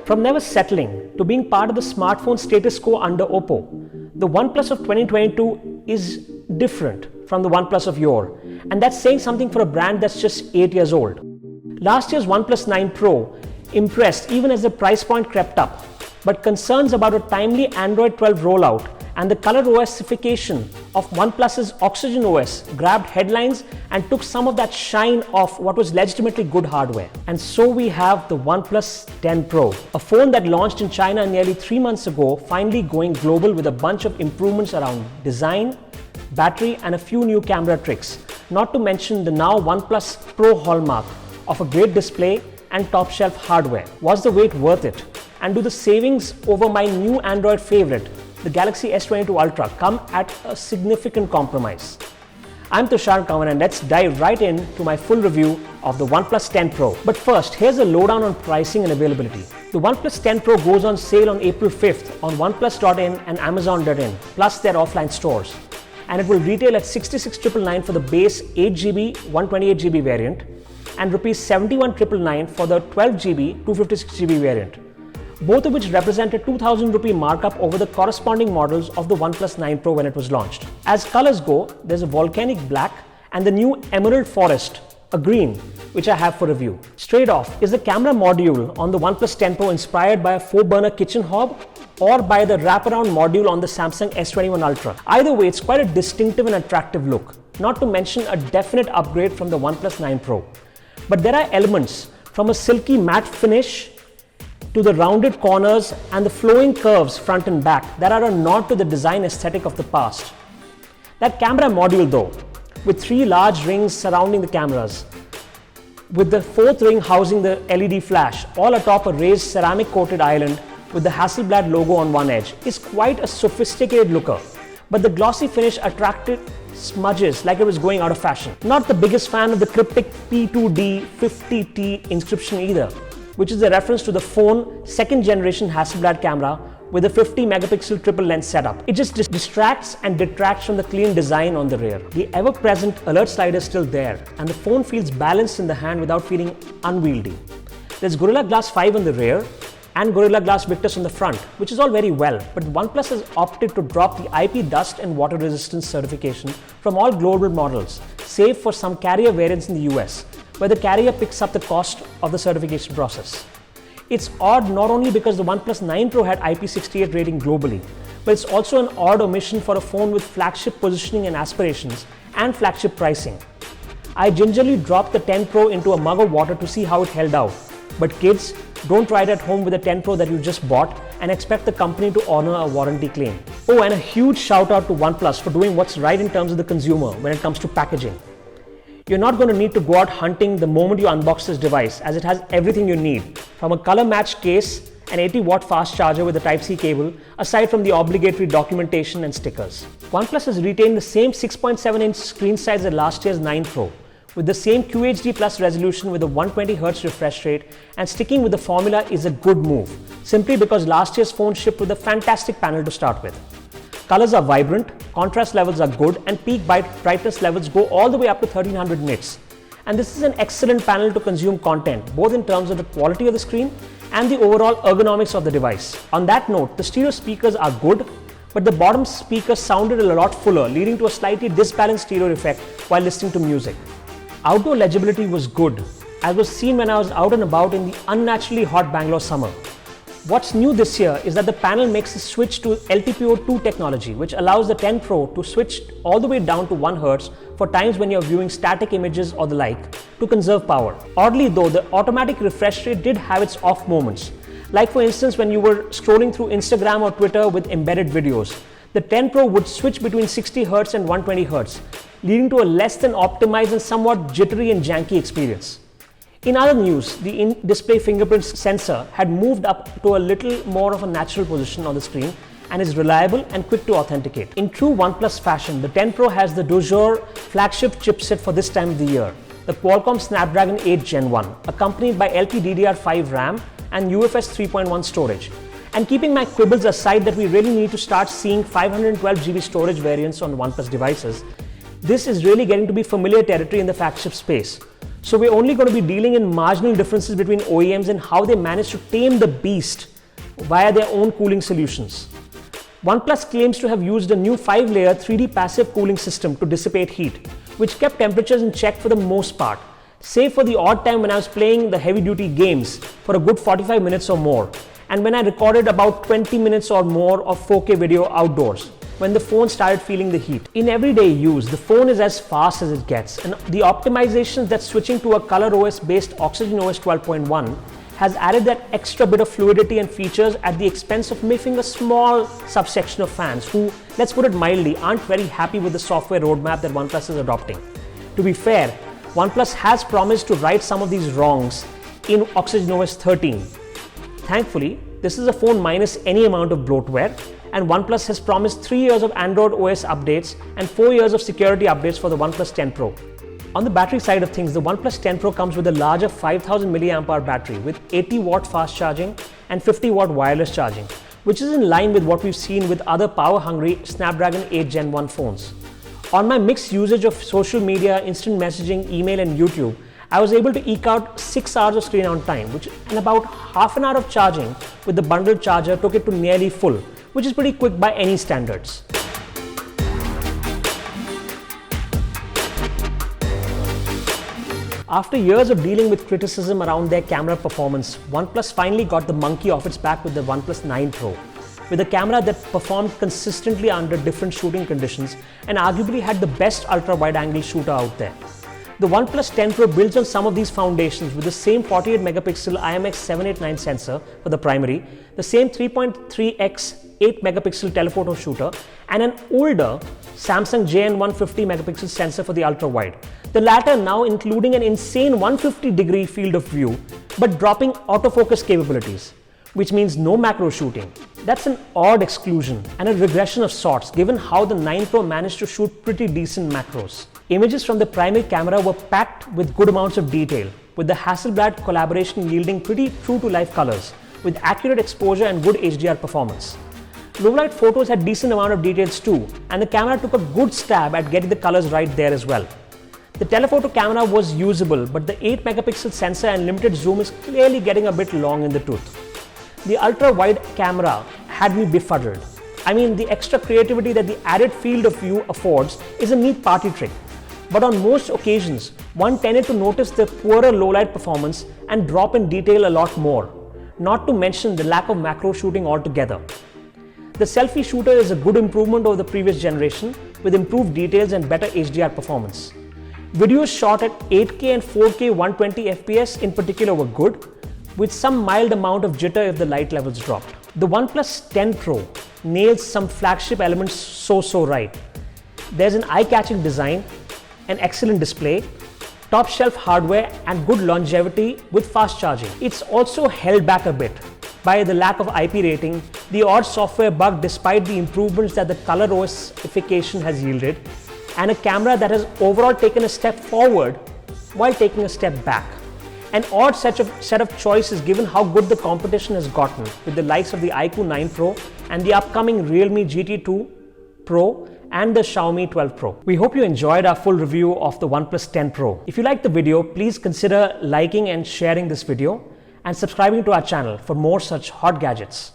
From never settling to being part of the smartphone status quo under Oppo, the OnePlus of 2022 is different from the OnePlus of yore, and that's saying something for a brand that's just 8 years old. Last year's OnePlus 9 Pro impressed even as the price point crept up, but concerns about a timely Android 12 rollout and the color OSification of OnePlus's Oxygen OS grabbed headlines and took some of that shine off what was legitimately good hardware. And so we have the OnePlus 10 Pro, a phone that launched in China nearly 3 months ago, finally going global with a bunch of improvements around design, battery, and a few new camera tricks, not to mention the now OnePlus Pro hallmark of a great display and top-shelf hardware. Was the wait worth it? And do the savings over my new Android favorite, the Galaxy S22 Ultra, come at a significant compromise? I'm Tushar Kanwar, and let's dive right into my full review of the OnePlus 10 Pro. But first, here's a lowdown on pricing and availability. The OnePlus 10 Pro goes on sale on April 5th on oneplus.in and amazon.in, plus their offline stores. And it will retail at 66,999 for the base 8GB 128GB variant and Rs 71,999 for the 12GB 256GB variant, both of which represent a 2,000 rupee markup over the corresponding models of the OnePlus 9 Pro when it was launched. As colors go, there's a volcanic black and the new emerald forest, a green, which I have for review. Straight off, is the camera module on the OnePlus 10 Pro inspired by a 4-burner kitchen hob or by the wraparound module on the Samsung S21 Ultra? Either way, it's quite a distinctive and attractive look, not to mention a definite upgrade from the OnePlus 9 Pro. But there are elements from a silky matte finish to the rounded corners and the flowing curves front and back that are a nod to the design aesthetic of the past. That camera module though, with 3 large rings surrounding the cameras, with the 4th ring housing the LED flash, all atop a raised ceramic coated island with the Hasselblad logo on one edge, is quite a sophisticated looker. But the glossy finish attracted smudges like it was going out of fashion. Not the biggest fan of the cryptic P2D 50T inscription either, which is a reference to the phone 2nd generation Hasselblad camera with a 50 megapixel triple lens setup. It just distracts and detracts from the clean design on the rear. The ever-present alert slider is still there, and the phone feels balanced in the hand without feeling unwieldy. There's Gorilla Glass 5 on the rear and Gorilla Glass Victus on the front, which is all very well, but OnePlus has opted to drop the IP dust and water resistance certification from all global models, save for some carrier variants in the US, where the carrier picks up the cost of the certification process. It's odd not only because the OnePlus 9 Pro had IP68 rating globally, but it's also an odd omission for a phone with flagship positioning and aspirations and flagship pricing. I gingerly dropped the 10 Pro into a mug of water to see how it held out. But kids, don't try it at home with the 10 Pro that you just bought and expect the company to honor a warranty claim. Oh, and a huge shout out to OnePlus for doing what's right in terms of the consumer when it comes to packaging. You're not going to need to go out hunting the moment you unbox this device, as it has everything you need, from a color matched case, an 80-watt fast charger with a Type-C cable, aside from the obligatory documentation and stickers. OnePlus has retained the same 6.7-inch screen size as last year's 9 Pro, with the same QHD Plus resolution with a 120Hz refresh rate, and sticking with the formula is a good move, simply because last year's phone shipped with a fantastic panel to start with. Colors are vibrant, contrast levels are good, and peak brightness levels go all the way up to 1300 nits. And this is an excellent panel to consume content, both in terms of the quality of the screen and the overall ergonomics of the device. On that note, the stereo speakers are good, but the bottom speaker sounded a lot fuller, leading to a slightly disbalanced stereo effect while listening to music. Outdoor legibility was good, as was seen when I was out and about in the unnaturally hot Bangalore summer. What's new this year is that the panel makes a switch to LTPO2 technology, which allows the 10 Pro to switch all the way down to 1 Hz for times when you're viewing static images or the like, to conserve power. Oddly though, the automatic refresh rate did have its off moments, like for instance when you were scrolling through Instagram or Twitter with embedded videos. The 10 Pro would switch between 60 Hz and 120 Hz, leading to a less than optimized and somewhat jittery and janky experience. In other news, the in-display fingerprint sensor had moved up to a little more of a natural position on the screen and is reliable and quick to authenticate. In true OnePlus fashion, the 10 Pro has the du jour flagship chipset for this time of the year, the Qualcomm Snapdragon 8 Gen 1, accompanied by LPDDR5 RAM and UFS 3.1 storage. And keeping my quibbles aside that we really need to start seeing 512GB storage variants on OnePlus devices, this is really getting to be familiar territory in the flagship space. So we're only going to be dealing in marginal differences between OEMs and how they manage to tame the beast via their own cooling solutions. OnePlus claims to have used a new 5-layer 3D passive cooling system to dissipate heat, which kept temperatures in check for the most part, save for the odd time when I was playing the heavy-duty games for a good 45 minutes or more, and when I recorded about 20 minutes or more of 4K video outdoors, when the phone started feeling the heat. In everyday use, the phone is as fast as it gets, and the optimizations that switching to a ColorOS based OxygenOS 12.1 has added that extra bit of fluidity and features at the expense of making a small subsection of fans who, let's put it mildly, aren't very happy with the software roadmap that OnePlus is adopting. To be fair, OnePlus has promised to right some of these wrongs in OxygenOS 13. Thankfully, this is a phone minus any amount of bloatware, and OnePlus has promised 3 years of Android OS updates and 4 years of security updates for the OnePlus 10 Pro. On the battery side of things, the OnePlus 10 Pro comes with a larger 5000 mAh battery with 80 watt fast charging and 50 watt wireless charging, which is in line with what we've seen with other power-hungry Snapdragon 8 Gen 1 phones. On my mixed usage of social media, instant messaging, email and YouTube, I was able to eke out 6 hours of screen on time, and about half an hour of charging with the bundled charger took it to nearly full, which is pretty quick by any standards. After years of dealing with criticism around their camera performance, OnePlus finally got the monkey off its back with the OnePlus 9 Pro, with a camera that performed consistently under different shooting conditions and arguably had the best ultra-wide-angle shooter out there. The OnePlus 10 Pro builds on some of these foundations with the same 48 megapixel IMX789 sensor for the primary, the same 3.3x 8 megapixel telephoto shooter, and an older Samsung JN150 megapixel sensor for the ultra-wide. The latter now including an insane 150-degree field of view, but dropping autofocus capabilities, which means no macro shooting. That's an odd exclusion and a regression of sorts given how the 9 Pro managed to shoot pretty decent macros. Images from the primary camera were packed with good amounts of detail, with the Hasselblad collaboration yielding pretty true-to-life colors, with accurate exposure and good HDR performance. Low-light photos had decent amount of details too, and the camera took a good stab at getting the colors right there as well. The telephoto camera was usable, but the 8 megapixel sensor and limited zoom is clearly getting a bit long in the tooth. The ultra-wide camera had me befuddled. I mean, the extra creativity that the added field of view affords is a neat party trick. But on most occasions, one tended to notice the poorer low-light performance and drop in detail a lot more, not to mention the lack of macro shooting altogether. The selfie shooter is a good improvement over the previous generation with improved details and better HDR performance. Videos shot at 8K and 4K 120 FPS in particular were good, with some mild amount of jitter if the light levels dropped. The OnePlus 10 Pro nails some flagship elements so right. There's an eye-catching design, an excellent display, top-shelf hardware and good longevity with fast charging. It's also held back a bit by the lack of IP rating, the odd software bug despite the improvements that the ColorOSification has yielded, and a camera that has overall taken a step forward while taking a step back. An odd set of choices given how good the competition has gotten with the likes of the iQOO 9 Pro and the upcoming Realme GT2 Pro and the Xiaomi 12 Pro. We hope you enjoyed our full review of the OnePlus 10 Pro. If you liked the video, please consider liking and sharing this video and subscribing to our channel for more such hot gadgets.